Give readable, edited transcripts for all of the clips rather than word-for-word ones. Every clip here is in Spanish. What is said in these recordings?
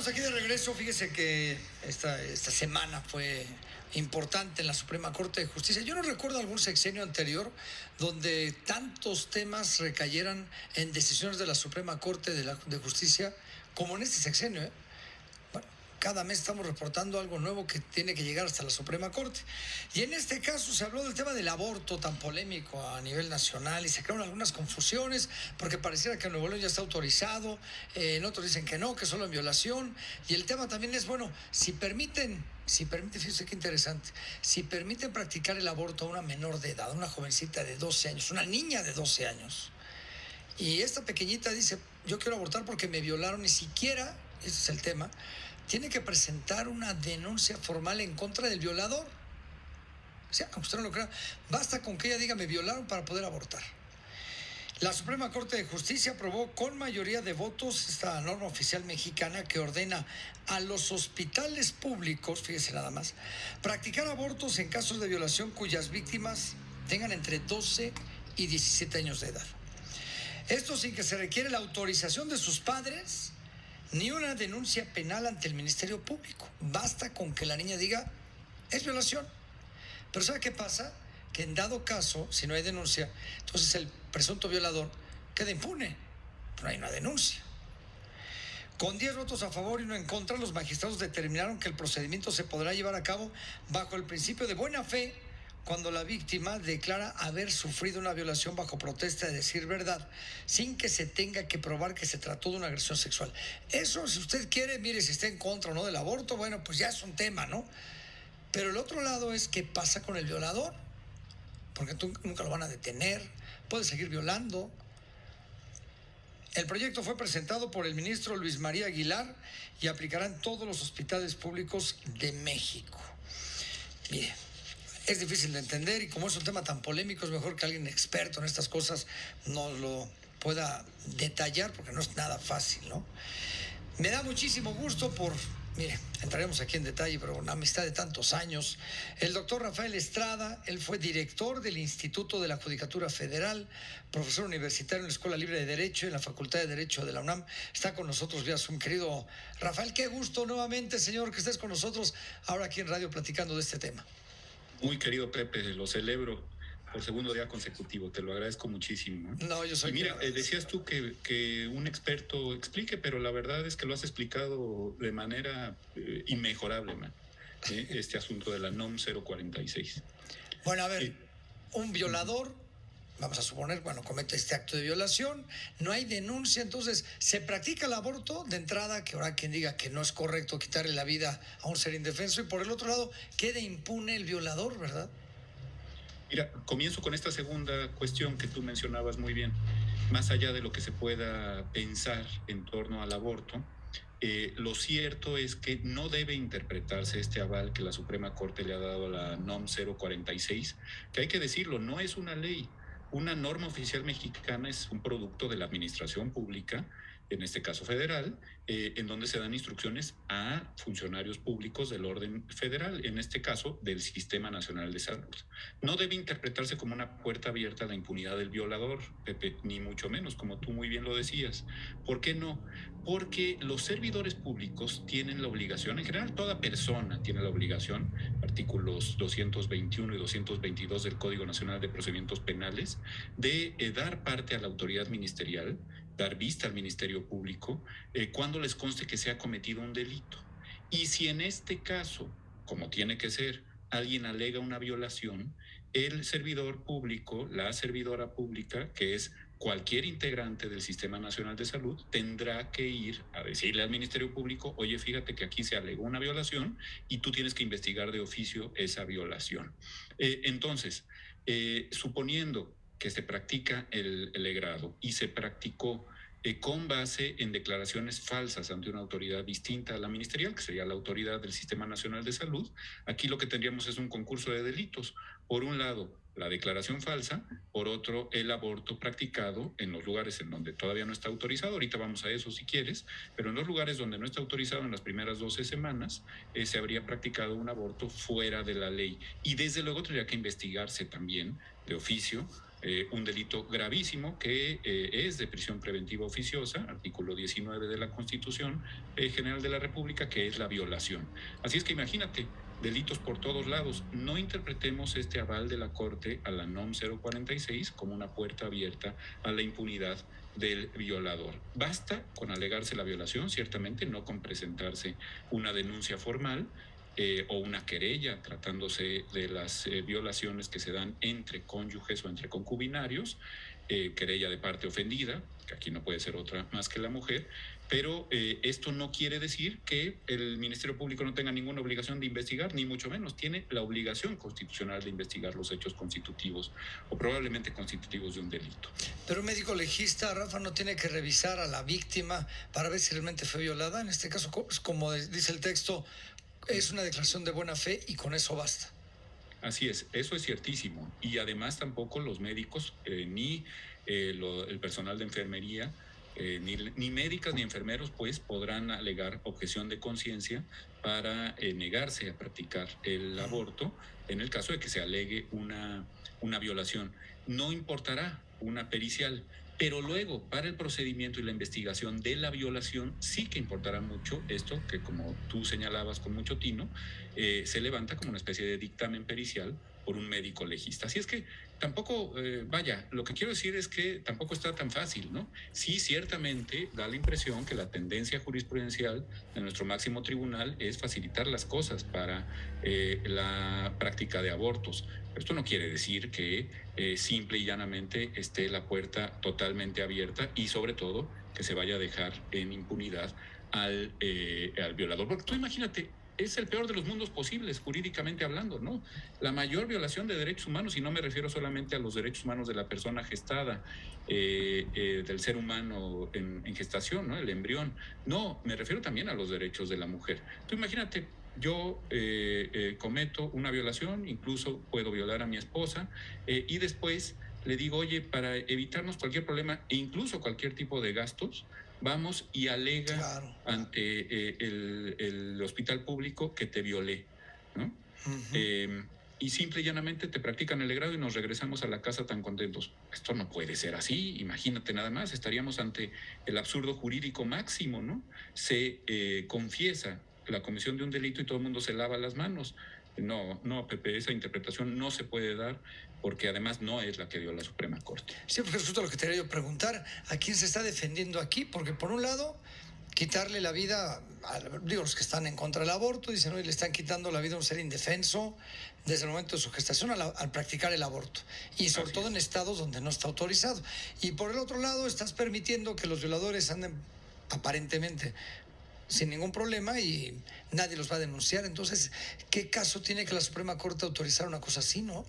Estamos aquí de regreso. Fíjese que esta semana fue importante en la Suprema Corte de Justicia. Yo no recuerdo algún sexenio anterior donde tantos temas recayeran en decisiones de la Suprema Corte de Justicia como en este sexenio, ¿eh? Bueno, cada mes estamos reportando algo nuevo que tiene que llegar hasta la Suprema Corte. Y en este caso se habló del tema del aborto tan polémico a nivel nacional y se crearon algunas confusiones porque pareciera que en Nuevo León ya está autorizado, en otros dicen que no, que solo en violación. Y el tema también es, bueno, si permiten, fíjese qué interesante, si permiten practicar el aborto a una menor de edad, una jovencita de 12 años, una niña de 12 años, y esta pequeñita dice, yo quiero abortar porque me violaron, ni siquiera, ese es el tema, tiene que presentar una denuncia formal en contra del violador. O sea, aunque usted no lo crea, basta con que ella diga me violaron para poder abortar. La Suprema Corte de Justicia aprobó con mayoría de votos esta norma oficial mexicana que ordena a los hospitales públicos, fíjese nada más, practicar abortos en casos de violación cuyas víctimas tengan entre 12 y 17 años de edad. Esto sin que se requiere la autorización de sus padres ni una denuncia penal ante el Ministerio Público. Basta con que la niña diga, es violación. Pero ¿sabe qué pasa? Que en dado caso, si no hay denuncia, entonces el presunto violador queda impune. No hay una denuncia. Con 10 votos a favor y 1 en contra, los magistrados determinaron que el procedimiento se podrá llevar a cabo bajo el principio de buena fe cuando la víctima declara haber sufrido una violación bajo protesta de decir verdad, sin que se tenga que probar que se trató de una agresión sexual. Eso, si usted quiere, mire, si está en contra o no del aborto, bueno, pues ya es un tema, ¿no? Pero el otro lado es qué pasa con el violador, porque nunca lo van a detener, puede seguir violando. El proyecto fue presentado por el ministro Luis María Aguilar y aplicará en todos los hospitales públicos de México. Mire, es difícil de entender y como es un tema tan polémico es mejor que alguien experto en estas cosas nos lo pueda detallar porque no es nada fácil, ¿no? Me da muchísimo gusto mire, entraremos aquí en detalle, pero una amistad de tantos años. El doctor Rafael Estrada, él fue director del Instituto de la Judicatura Federal, profesor universitario en la Escuela Libre de Derecho y en la Facultad de Derecho de la UNAM. Está con nosotros vía Zoom. Querido Rafael, qué gusto nuevamente, señor, que estés con nosotros ahora aquí en radio platicando de este tema. Muy querido Pepe, lo celebro por segundo día consecutivo, te lo agradezco muchísimo. No, yo soy. Y mira, decías tú que un experto explique, pero la verdad es que lo has explicado de manera inmejorable, man. Este asunto de la NOM 046. Bueno, a ver, un violador, vamos a suponer, comete este acto de violación, no hay denuncia, entonces se practica el aborto de entrada, que habrá quien diga que no es correcto quitarle la vida a un ser indefenso, y por el otro lado, queda impune el violador, ¿verdad? Mira, comienzo con esta segunda cuestión que tú mencionabas muy bien. Más allá de lo que se pueda pensar en torno al aborto, lo cierto es que no debe interpretarse este aval que la Suprema Corte le ha dado a la NOM 046, que hay que decirlo, no es una ley. Una norma oficial mexicana es un producto de la administración pública, en este caso federal, en donde se dan instrucciones a funcionarios públicos del orden federal, en este caso del Sistema Nacional de Salud. No debe interpretarse como una puerta abierta a la impunidad del violador, Pepe, ni mucho menos, como tú muy bien lo decías. ¿Por qué no? Porque los servidores públicos tienen la obligación, en general toda persona tiene la obligación, artículos 221 y 222 del Código Nacional de Procedimientos Penales, de dar parte a la autoridad ministerial, dar vista al Ministerio Público, cuando les conste que se ha cometido un delito. Y si en este caso, como tiene que ser, alguien alega una violación, el servidor público, la servidora pública, que es cualquier integrante del Sistema Nacional de Salud, tendrá que ir a decirle al Ministerio Público, oye, fíjate que aquí se alegó una violación y tú tienes que investigar de oficio esa violación. Entonces, suponiendo que se practica el legrado y se practicó con base en declaraciones falsas ante una autoridad distinta a la ministerial, que sería la autoridad del Sistema Nacional de Salud, aquí lo que tendríamos es un concurso de delitos. Por un lado, la declaración falsa, por otro, el aborto practicado en los lugares en donde todavía no está autorizado, ahorita vamos a eso si quieres, pero en los lugares donde no está autorizado en las primeras 12 semanas, se habría practicado un aborto fuera de la ley. Y desde luego tendría que investigarse también de oficio un delito gravísimo que es de prisión preventiva oficiosa, artículo 19 de la Constitución General de la República, que es la violación. Así es que imagínate, delitos por todos lados. No interpretemos este aval de la Corte a la NOM 046 como una puerta abierta a la impunidad del violador. Basta con alegarse la violación, ciertamente, no con presentarse una denuncia formal, o una querella tratándose de las violaciones que se dan entre cónyuges o entre concubinarios, querella de parte ofendida, que aquí no puede ser otra más que la mujer, pero esto no quiere decir que el Ministerio Público no tenga ninguna obligación de investigar, ni mucho menos, tiene la obligación constitucional de investigar los hechos constitutivos o probablemente constitutivos de un delito. Pero un médico legista, Rafa, no tiene que revisar a la víctima para ver si realmente fue violada. En este caso, como dice el texto, es una declaración de buena fe y con eso basta. Así es, eso es ciertísimo. Y además tampoco los médicos ni el personal de enfermería, ni médicas ni enfermeros, pues podrán alegar objeción de conciencia para negarse a practicar el aborto en el caso de que se alegue una violación. No importará una pericial, pero luego para el procedimiento y la investigación de la violación sí que importará mucho esto que, como tú señalabas con mucho tino, se levanta como una especie de dictamen pericial por un médico legista. Así es que tampoco, lo que quiero decir es que tampoco está tan fácil, ¿no? Sí, ciertamente da la impresión que la tendencia jurisprudencial de nuestro máximo tribunal es facilitar las cosas para la práctica de abortos. Pero esto no quiere decir que simple y llanamente esté la puerta totalmente abierta y sobre todo que se vaya a dejar en impunidad al violador. Porque tú imagínate, es el peor de los mundos posibles, jurídicamente hablando, ¿no? La mayor violación de derechos humanos, y no me refiero solamente a los derechos humanos de la persona gestada, del ser humano en gestación, ¿no? El embrión. No, me refiero también a los derechos de la mujer. Tú imagínate, yo cometo una violación, incluso puedo violar a mi esposa, y después le digo, oye, para evitarnos cualquier problema e incluso cualquier tipo de gastos, vamos y alega ante el hospital público que te violé, ¿no? Uh-huh. Y simple y llanamente te practican el legrado y nos regresamos a la casa tan contentos. Esto no puede ser así, imagínate nada más, estaríamos ante el absurdo jurídico máximo, ¿no? Se confiesa la comisión de un delito y todo el mundo se lava las manos. No, Pepe, esa interpretación no se puede dar porque además no es la que dio la Suprema Corte. Sí, porque justo lo que te quería yo preguntar, ¿a quién se está defendiendo aquí? Porque por un lado, quitarle la vida, los que están en contra del aborto, dicen, hoy le están quitando la vida a un ser indefenso desde el momento de su gestación al practicar el aborto. Y sobre todo en estados donde no está autorizado. Y por el otro lado, estás permitiendo que los violadores anden aparentemente sin ningún problema y nadie los va a denunciar. Entonces, ¿qué caso tiene que la Suprema Corte autorizar una cosa así, no?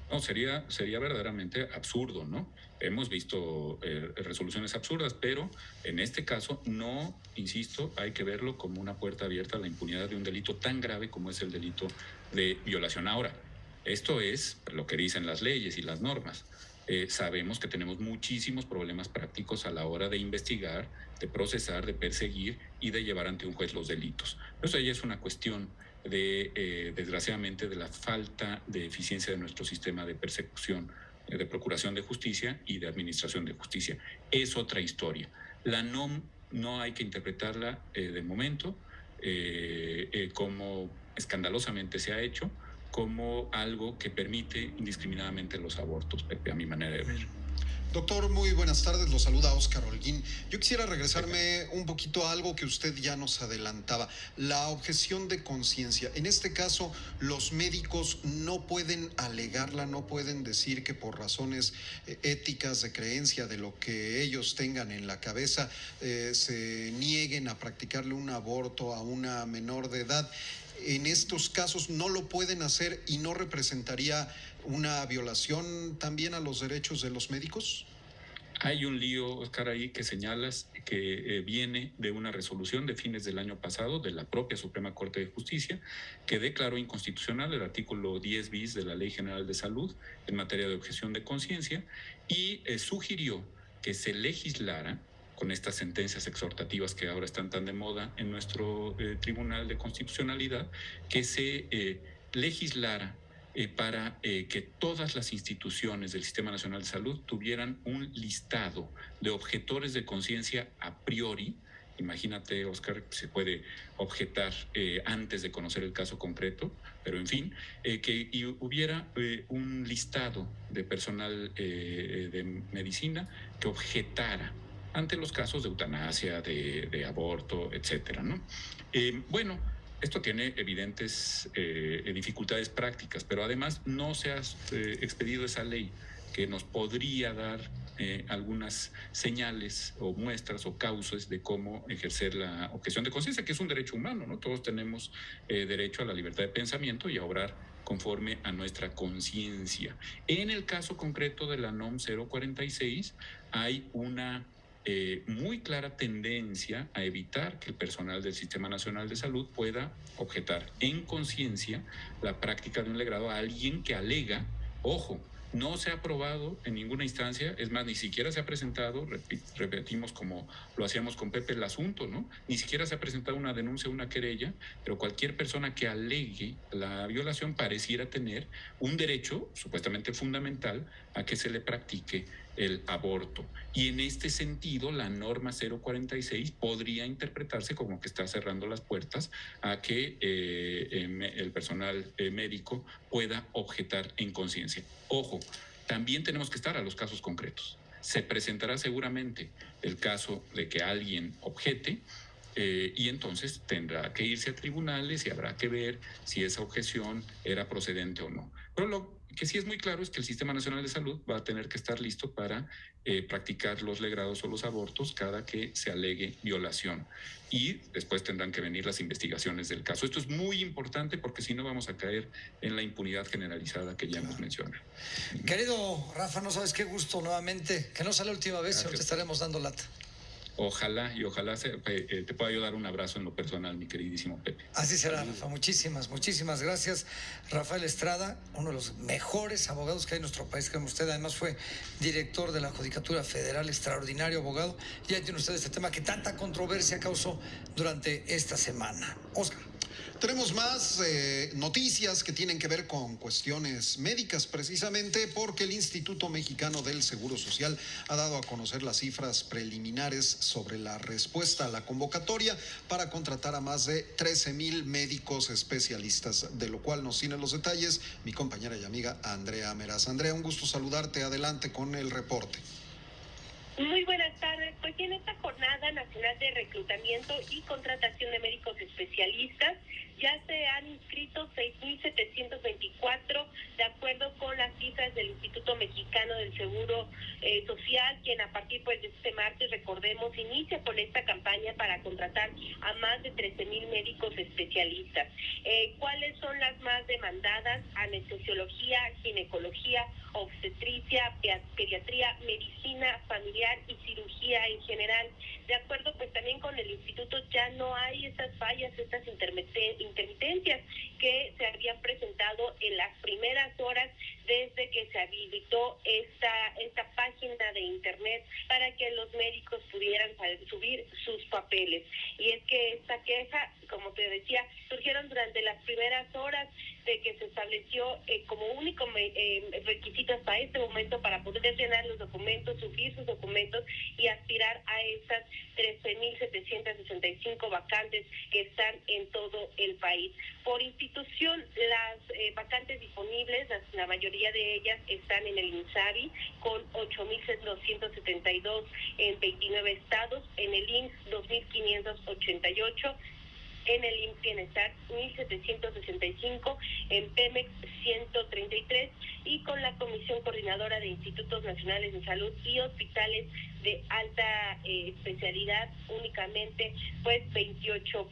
No, sería verdaderamente absurdo, ¿no? Hemos visto resoluciones absurdas, pero en este caso no, insisto, hay que verlo como una puerta abierta a la impunidad de un delito tan grave como es el delito de violación. Ahora, esto es lo que dicen las leyes y las normas. Sabemos que tenemos muchísimos problemas prácticos a la hora de investigar, de procesar, de perseguir y de llevar ante un juez los delitos. Eso ya es una cuestión desgraciadamente, de la falta de eficiencia de nuestro sistema de persecución, de procuración de justicia y de administración de justicia. Es otra historia. La NOM no hay que interpretarla de momento como escandalosamente se ha hecho, como algo que permite indiscriminadamente los abortos, Pepe, a mi manera de ver. Doctor, muy buenas tardes, lo saluda Óscar Holguín. Yo quisiera regresarme un poquito a algo que usted ya nos adelantaba, la objeción de conciencia. En este caso, los médicos no pueden alegarla, no pueden decir que por razones éticas de creencia de lo que ellos tengan en la cabeza se nieguen a practicarle un aborto a una menor de edad. En estos casos no lo pueden hacer y no representaría una violación también a los derechos de los médicos. Hay un lío, Oscar, ahí que señalas que viene de una resolución de fines del año pasado de la propia Suprema Corte de Justicia que declaró inconstitucional el artículo 10 bis de la Ley General de Salud en materia de objeción de conciencia y sugirió que se legislara con estas sentencias exhortativas que ahora están tan de moda en nuestro Tribunal de Constitucionalidad, que se legislara para que todas las instituciones del Sistema Nacional de Salud tuvieran un listado de objetores de conciencia a priori. Imagínate, Oscar, se puede objetar antes de conocer el caso concreto, pero en fin, que hubiera un listado de personal de medicina que objetara ante los casos de eutanasia, de aborto, etcétera, ¿no? Bueno, esto tiene evidentes dificultades prácticas, pero además no se ha expedido esa ley que nos podría dar algunas señales o muestras o causas de cómo ejercer la objeción de conciencia, que es un derecho humano, ¿no? Todos tenemos derecho a la libertad de pensamiento y a obrar conforme a nuestra conciencia. En el caso concreto de la NOM 046 hay una muy clara tendencia a evitar que el personal del Sistema Nacional de Salud pueda objetar en conciencia la práctica de un legrado a alguien que alega, ojo, no se ha aprobado en ninguna instancia, es más, ni siquiera se ha presentado, repetimos como lo hacíamos con Pepe el asunto, ¿no? Ni siquiera se ha presentado una denuncia, una querella, pero cualquier persona que alegue la violación pareciera tener un derecho supuestamente fundamental a que se le practique el aborto. Y en este sentido, la norma 046 podría interpretarse como que está cerrando las puertas a que el personal médico pueda objetar en conciencia. Ojo, también tenemos que estar a los casos concretos. Se presentará seguramente el caso de que alguien objete y entonces tendrá que irse a tribunales y habrá que ver si esa objeción era procedente o no. Pero lo que sí es muy claro es que el Sistema Nacional de Salud va a tener que estar listo para practicar los legrados o los abortos cada que se alegue violación. Y después tendrán que venir las investigaciones del caso. Esto es muy importante porque si no vamos a caer en la impunidad generalizada que ya hemos mencionado. Querido Rafa, no sabes qué gusto nuevamente, que no sea la última vez, pero te estaremos dando lata. Ojalá te pueda yo dar un abrazo en lo personal, mi queridísimo Pepe. Así será, Rafa. Muchísimas gracias. Rafael Estrada, uno de los mejores abogados que hay en nuestro país, como usted. Además fue director de la Judicatura Federal, extraordinario abogado. Y ahí tiene usted este tema que tanta controversia causó durante esta semana. Oscar. Tenemos más noticias que tienen que ver con cuestiones médicas, precisamente porque el Instituto Mexicano del Seguro Social ha dado a conocer las cifras preliminares sobre la respuesta a la convocatoria para contratar a más de 13,000 médicos especialistas, de lo cual nos tiene los detalles mi compañera y amiga Andrea Meraz. Andrea, un gusto saludarte. Adelante con el reporte. Muy buenas tardes. Pues en esta Jornada Nacional de Reclutamiento y Contratación de Médicos Especialistas ya se han inscrito 6,724 de acuerdo con las cifras del Instituto Mexicano del Seguro Social, quien a partir de este martes, recordemos, inicia con esta campaña para contratar a más de 13,000 médicos especialistas. ¿Cuáles son las más demandadas? Anestesiología, ginecología, obstetricia, pediatría, medicina familiar y cirugía en general. De acuerdo también con el instituto, ya no hay estas fallas, estas intermitencias que se habían presentado en las primeras horas desde que se habilitó esta página de internet para que los médicos pudieran subir sus papeles. Y es que esta queja, como te decía, surgieron durante las primeras horas de que se estableció como único requisito hasta este momento para poder llenar los documentos, subir sus documentos y aspirar a estas 13,765 vacantes que están en todo el país. Por institución, las vacantes disponibles, la mayoría de ellas están en el INSABI con 8,272 en 29 estados, en el IMSS 2,588, en el IMSS Bienestar 1,765, en Pemex 133 y con la Comisión Coordinadora de Institutos Nacionales de Salud y Hospitales de alta especialidad únicamente 28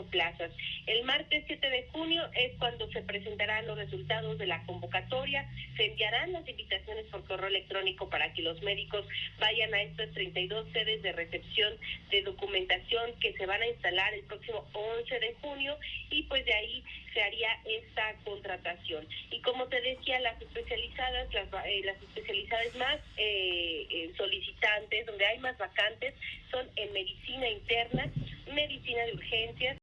plazas. El martes 7 de junio es cuando se presentarán los resultados de la convocatoria. Se enviarán las invitaciones por correo electrónico para que los médicos vayan a estas 32 sedes de recepción de documentación que se van a instalar el próximo 11 de junio y de ahí se haría esta contratación. Y como te decía, las especializadas más solicitantes, donde hay más vacantes, son en medicina interna, medicina de urgencias,